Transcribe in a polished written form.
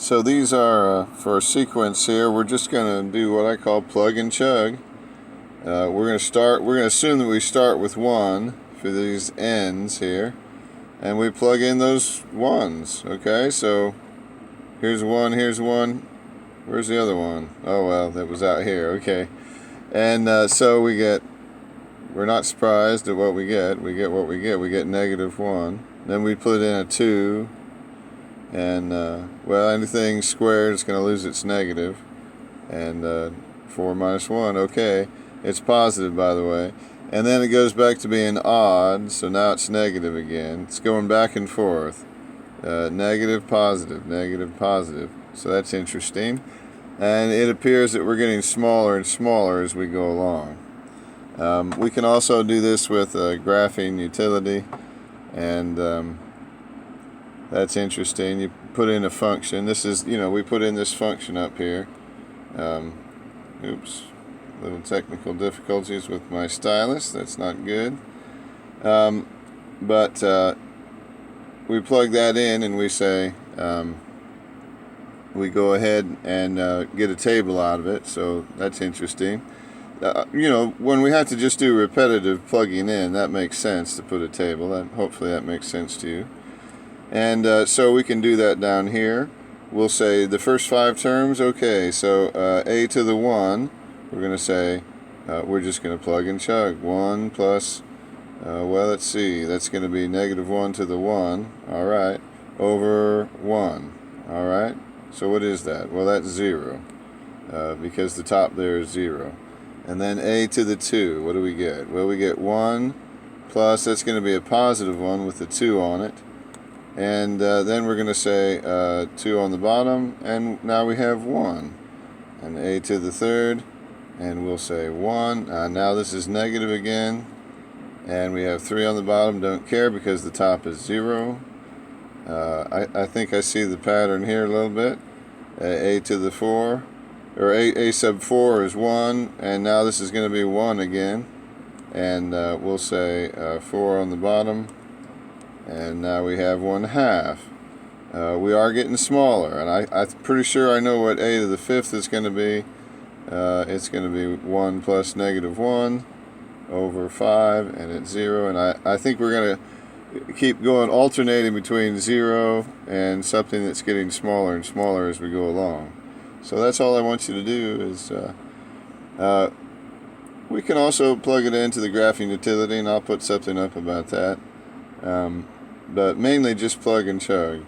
So these are for a sequence here. We're just going to do what I call plug and chug. We're going to assume that we start with 1 for these ends here, and we plug in those ones. Okay, so here's 1, here's 1. Where's the other one? Oh well, that was out here. Okay, and so we're not surprised at what we get. We get what we get. We get -1. Then we put in a 2. And, well, anything squared is going to lose its negative. And 4 minus 1, okay. It's positive, by the way. And then it goes back to being odd, so now it's negative again. It's going back and forth. Negative, positive, negative, positive. So that's interesting. And it appears that we're getting smaller and smaller as we go along. We can also do this with a graphing utility. And that's interesting. You put in a function. This is, we put in this function up here. Oops. Little technical difficulties with my stylus. That's not good. But we plug that in and we say, we go ahead and get a table out of it. So that's interesting. When we have to just do repetitive plugging in, that makes sense to put a table. Hopefully that makes sense to you. And so we can do that down here. We'll say the first 5 terms, okay, so a to the 1, we're going to say, we're just going to plug and chug. 1 plus, well, let's see, that's going to be -1 to the 1, all right, over 1, all right. So what is that? Well, that's 0, because the top there is 0. And then a to the 2, what do we get? Well, we get 1 plus, that's going to be a positive 1 with the 2 on it. And then we're going to say 2 on the bottom, and now we have 1. And a to the 3rd, and we'll say 1. Now this is negative again, and we have 3 on the bottom. Don't care because the top is 0. I think I see the pattern here a little bit. A to the 4, or a sub 4 is 1, and now this is going to be 1 again. And we'll say 4 on the bottom. And now we have 1/2. We are getting smaller, and I'm pretty sure I know what a to the 5th is going to be. It's going to be 1 plus -1 over 5, and it's 0. And I think we're going to keep going, alternating between 0 and something that's getting smaller and smaller as we go along. So that's all I want you to do is, we can also plug it into the graphing utility, and I'll put something up about that. But mainly just plug and chug.